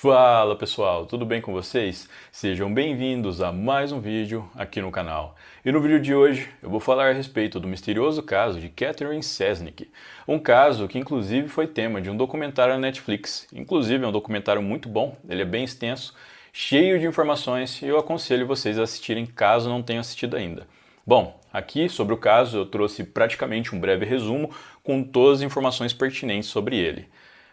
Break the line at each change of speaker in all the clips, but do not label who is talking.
Fala pessoal, tudo bem com vocês? Sejam bem-vindos a mais um vídeo aqui no canal. E no vídeo de hoje eu vou falar a respeito do misterioso caso de Catherine Sesnick, um caso que inclusive foi tema de um documentário na Netflix. Inclusive é um documentário muito bom, ele é bem extenso, cheio de informações e eu aconselho vocês a assistirem caso não tenham assistido ainda. Bom, aqui sobre o caso eu trouxe praticamente um breve resumo com todas as informações pertinentes sobre ele.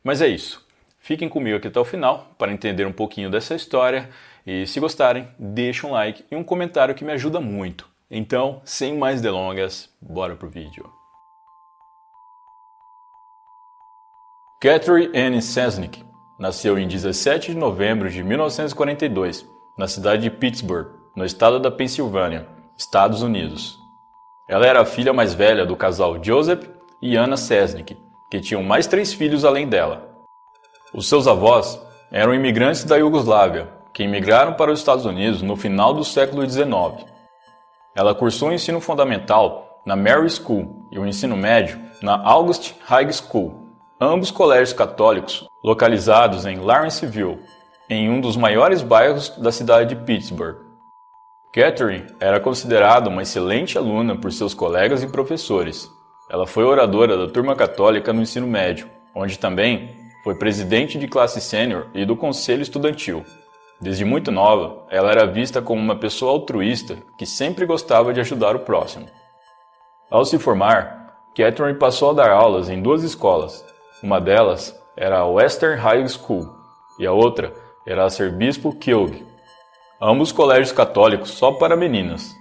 Mas é isso. Fiquem comigo aqui até o final para entender um pouquinho dessa história e se gostarem, deixem um like e um comentário que me ajuda muito. Então, sem mais delongas, bora pro vídeo. Catherine Anne Sesnick nasceu em 17 de novembro de 1942, na cidade de Pittsburgh, no estado da Pensilvânia, Estados Unidos. Ela era a filha mais velha do casal Joseph e Anna Sesnick, que tinham mais 3 filhos além dela. Os seus avós eram imigrantes da Iugoslávia, que imigraram para os Estados Unidos no final do século XIX. Ela cursou o ensino fundamental na Mary School e o ensino médio na August High School, ambos colégios católicos localizados em Lawrenceville, em um dos maiores bairros da cidade de Pittsburgh. Catherine era considerada uma excelente aluna por seus colegas e professores. Ela foi oradora da turma católica no ensino médio, onde também foi presidente de classe sênior e do conselho estudantil. Desde muito nova, ela era vista como uma pessoa altruísta que sempre gostava de ajudar o próximo. Ao se formar, Catherine passou a dar aulas em 2 escolas. Uma delas era a Western High School e a outra era a Arcebispo Keogh, ambos colégios católicos só para meninas.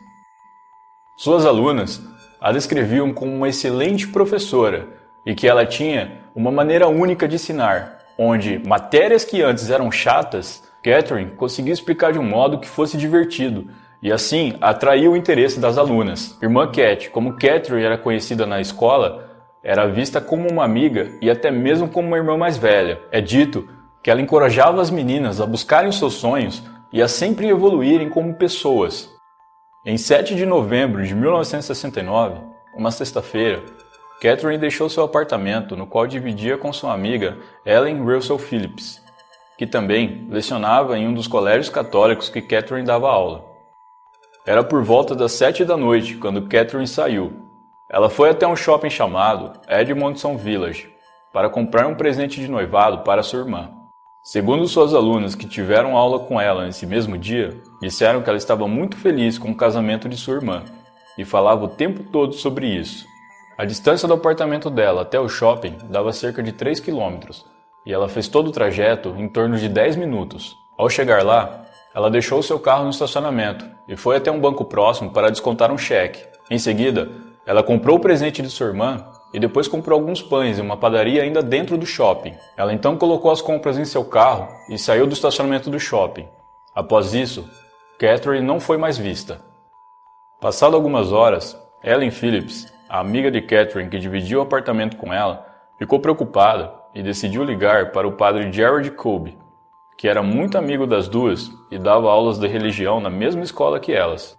Suas alunas a descreviam como uma excelente professora e que ela tinha uma maneira única de ensinar, onde matérias que antes eram chatas, Catherine conseguia explicar de um modo que fosse divertido e assim atraiu o interesse das alunas. Irmã Cat, como Catherine era conhecida na escola, era vista como uma amiga e até mesmo como uma irmã mais velha. É dito que ela encorajava as meninas a buscarem os seus sonhos e a sempre evoluírem como pessoas. Em 7 de novembro de 1969, uma sexta-feira, Catherine deixou seu apartamento, no qual dividia com sua amiga Ellen Russell Phillips, que também lecionava em um dos colégios católicos que Catherine dava aula. Era por volta das 7 da noite quando Catherine saiu. Ela foi até um shopping chamado Edmondson Village para comprar um presente de noivado para sua irmã. Segundo suas alunas que tiveram aula com ela nesse mesmo dia, disseram que ela estava muito feliz com o casamento de sua irmã e falava o tempo todo sobre isso. A distância do apartamento dela até o shopping dava cerca de 3 quilômetros, e ela fez todo o trajeto em torno de 10 minutos. Ao chegar lá, ela deixou seu carro no estacionamento e foi até um banco próximo para descontar um cheque. Em seguida, ela comprou o presente de sua irmã e depois comprou alguns pães em uma padaria ainda dentro do shopping. Ela então colocou as compras em seu carro e saiu do estacionamento do shopping. Após isso, Catherine não foi mais vista. Passado algumas horas, Ellen Phillips, a amiga de Catherine que dividia o apartamento com ela, ficou preocupada e decidiu ligar para o padre Gerald Kolbe, que era muito amigo das duas e dava aulas de religião na mesma escola que elas.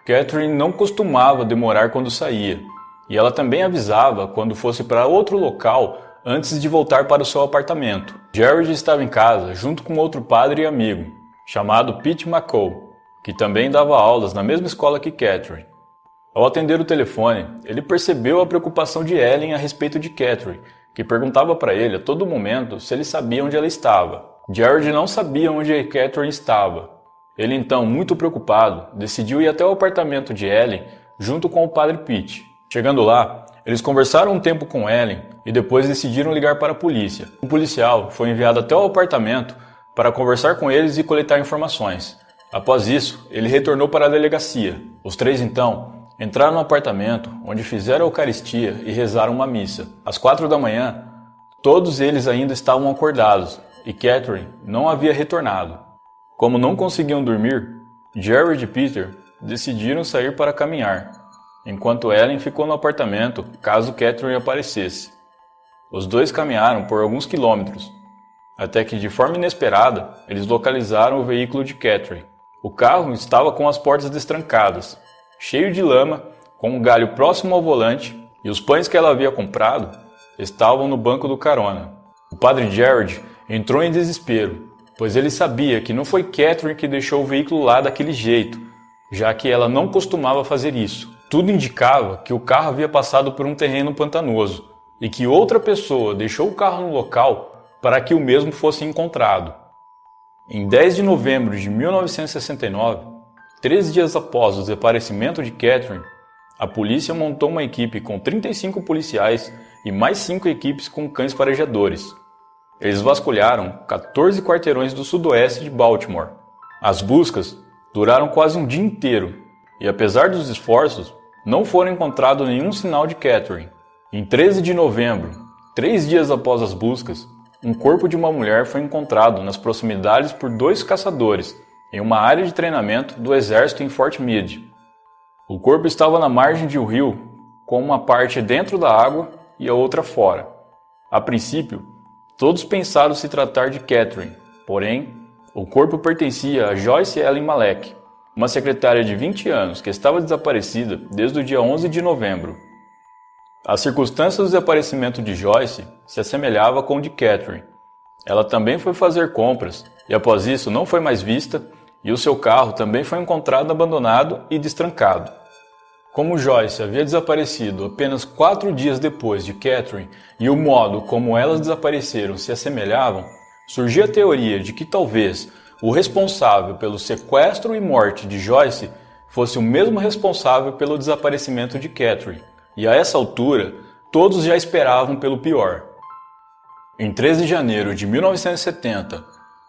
Catherine não costumava demorar quando saía, e ela também avisava quando fosse para outro local antes de voltar para o seu apartamento. Gerald estava em casa junto com outro padre e amigo, chamado Pete McCall, que também dava aulas na mesma escola que Catherine. Ao atender o telefone, ele percebeu a preocupação de Ellen a respeito de Catherine, que perguntava para ele a todo momento se ele sabia onde ela estava. Gerald não sabia onde Catherine estava. Ele então, muito preocupado, decidiu ir até o apartamento de Ellen junto com o padre Pete. Chegando lá, eles conversaram um tempo com Ellen e depois decidiram ligar para a polícia. Um policial foi enviado até o apartamento para conversar com eles e coletar informações. Após isso, ele retornou para a delegacia. Os 3 então entraram no apartamento, onde fizeram a Eucaristia e rezaram uma missa. Às 4 da manhã, todos eles ainda estavam acordados e Catherine não havia retornado. Como não conseguiam dormir, Gerald e Peter decidiram sair para caminhar, enquanto Ellen ficou no apartamento caso Catherine aparecesse. Os 2 caminharam por alguns quilômetros, até que de forma inesperada eles localizaram o veículo de Catherine. O carro estava com as portas destrancadas, cheio de lama, com um galho próximo ao volante, e os pães que ela havia comprado estavam no banco do carona. O padre Gerald entrou em desespero, pois ele sabia que não foi Catherine que deixou o veículo lá daquele jeito, já que ela não costumava fazer isso. Tudo indicava que o carro havia passado por um terreno pantanoso e que outra pessoa deixou o carro no local para que o mesmo fosse encontrado. Em 10 de novembro de 1969, 3 dias após o desaparecimento de Catherine, a polícia montou uma equipe com 35 policiais e mais 5 equipes com cães farejadores. Eles vasculharam 14 quarteirões do sudoeste de Baltimore. As buscas duraram quase um dia inteiro e, apesar dos esforços, não foram encontrados nenhum sinal de Catherine. Em 13 de novembro, 3 dias após as buscas, um corpo de uma mulher foi encontrado nas proximidades por 2 caçadores em uma área de treinamento do exército em Fort Meade. O corpo estava na margem de um rio, com uma parte dentro da água e a outra fora. A princípio, todos pensaram se tratar de Catherine, porém, o corpo pertencia a Joyce Ellen Malek, uma secretária de 20 anos que estava desaparecida desde o dia 11 de novembro. As circunstâncias do desaparecimento de Joyce se assemelhavam com o de Catherine. Ela também foi fazer compras e após isso não foi mais vista e o seu carro também foi encontrado abandonado e destrancado. Como Joyce havia desaparecido apenas 4 dias depois de Catherine e o modo como elas desapareceram se assemelhavam, surgiu a teoria de que talvez o responsável pelo sequestro e morte de Joyce fosse o mesmo responsável pelo desaparecimento de Catherine, e a essa altura todos já esperavam pelo pior. Em 13 de janeiro de 1970,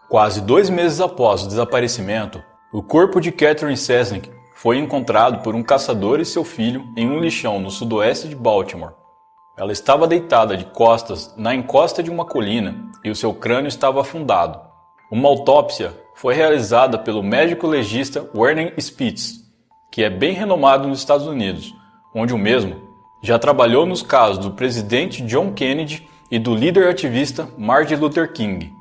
quase 2 meses após o desaparecimento, o corpo de Catherine Cesnik foi encontrado por um caçador e seu filho em um lixão no sudoeste de Baltimore. Ela estava deitada de costas na encosta de uma colina e o seu crânio estava afundado. Uma autópsia foi realizada pelo médico legista Werner Spitz, que é bem renomado nos Estados Unidos, onde o mesmo já trabalhou nos casos do presidente John Kennedy e do líder ativista Martin Luther King.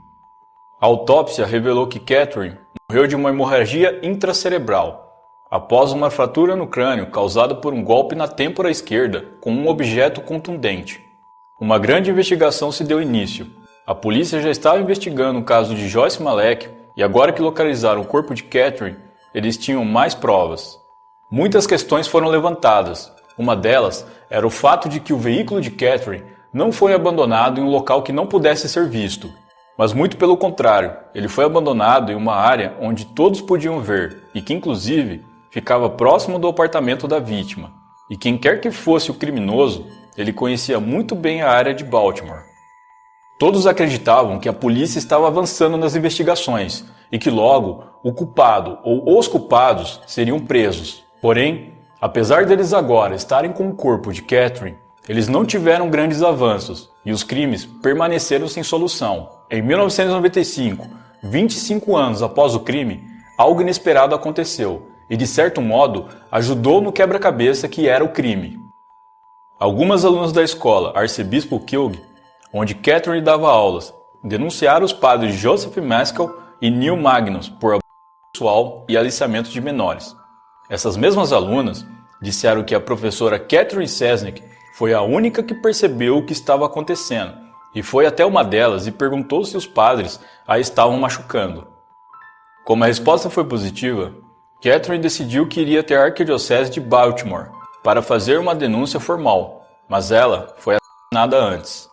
A autópsia revelou que Catherine morreu de uma hemorragia intracerebral, após uma fratura no crânio causada por um golpe na têmpora esquerda com um objeto contundente. Uma grande investigação se deu início. A polícia já estava investigando o caso de Joyce Malek e agora que localizaram o corpo de Catherine, eles tinham mais provas. Muitas questões foram levantadas. Uma delas era o fato de que o veículo de Catherine não foi abandonado em um local que não pudesse ser visto, mas muito pelo contrário, ele foi abandonado em uma área onde todos podiam ver e que inclusive ficava próximo do apartamento da vítima. E quem quer que fosse o criminoso, ele conhecia muito bem a área de Baltimore. Todos acreditavam que a polícia estava avançando nas investigações e que logo o culpado ou os culpados seriam presos. Porém, apesar deles agora estarem com o corpo de Catherine, eles não tiveram grandes avanços e os crimes permaneceram sem solução. Em 1995, 25 anos após o crime, algo inesperado aconteceu e, de certo modo, ajudou no quebra-cabeça que era o crime. Algumas alunas da escola Arcebispo Kilg, onde Catherine dava aulas, denunciaram os padres Joseph Maskell e Neil Magnus por abuso sexual e aliciamento de menores. Essas mesmas alunas disseram que a professora Catherine Cesnik foi a única que percebeu o que estava acontecendo e foi até uma delas e perguntou se os padres a estavam machucando. Como a resposta foi positiva, Catherine decidiu que iria até a Arquidiocese de Baltimore para fazer uma denúncia formal, mas ela foi assassinada antes.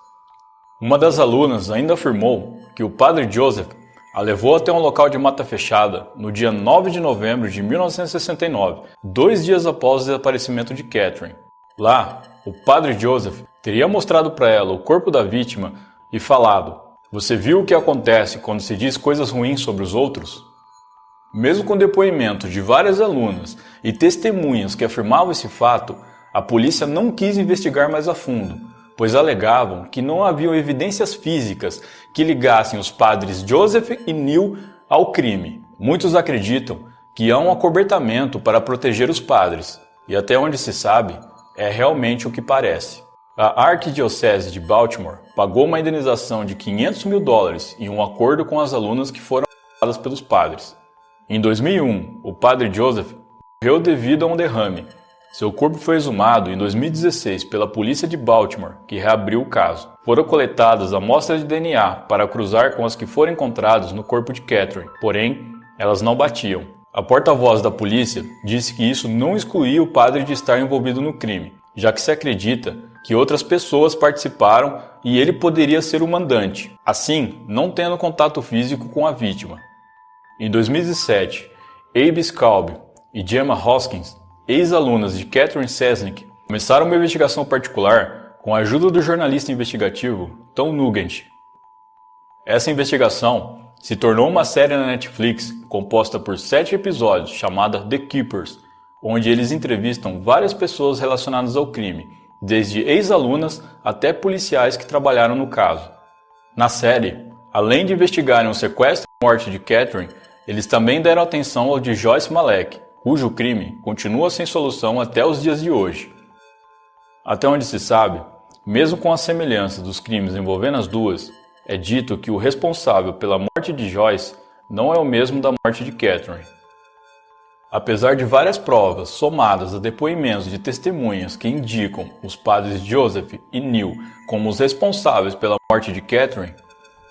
Uma das alunas ainda afirmou que o padre Joseph a levou até um local de mata fechada no dia 9 de novembro de 1969, 2 dias após o desaparecimento de Catherine. Lá, o padre Joseph teria mostrado para ela o corpo da vítima e falado: "Você viu o que acontece quando se diz coisas ruins sobre os outros?" Mesmo com depoimento de várias alunas e testemunhas que afirmavam esse fato, a polícia não quis investigar mais a fundo, pois alegavam que não haviam evidências físicas que ligassem os padres Joseph e Neil ao crime. Muitos acreditam que há um acobertamento para proteger os padres, e até onde se sabe, é realmente o que parece. A Arquidiocese de Baltimore pagou uma indenização de $500 mil em um acordo com as alunas que foram acusadas pelos padres. Em 2001, o padre Joseph morreu devido a um derrame. Seu corpo foi exumado em 2016 pela polícia de Baltimore, que reabriu o caso. Foram coletadas amostras de DNA para cruzar com as que foram encontradas no corpo de Catherine, porém, elas não batiam. A porta-voz da polícia disse que isso não excluía o padre de estar envolvido no crime, já que se acredita que outras pessoas participaram e ele poderia ser o mandante, assim, não tendo contato físico com a vítima. Em 2017, Abe Scalb e Gemma Hoskins, ex-alunas de Catherine Selznick, começaram uma investigação particular com a ajuda do jornalista investigativo Tom Nugent. Essa investigação se tornou uma série na Netflix composta por 7 episódios chamada The Keepers, onde eles entrevistam várias pessoas relacionadas ao crime, desde ex-alunas até policiais que trabalharam no caso. Na série, além de investigarem o sequestro e morte de Catherine, eles também deram atenção ao de Joyce Malek, cujo crime continua sem solução até os dias de hoje. Até onde se sabe, mesmo com a semelhança dos crimes envolvendo as duas, é dito que o responsável pela morte de Joyce não é o mesmo da morte de Catherine. Apesar de várias provas somadas a depoimentos de testemunhas que indicam os padres Joseph e Neil como os responsáveis pela morte de Catherine,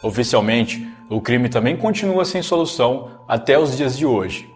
oficialmente o crime também continua sem solução até os dias de hoje.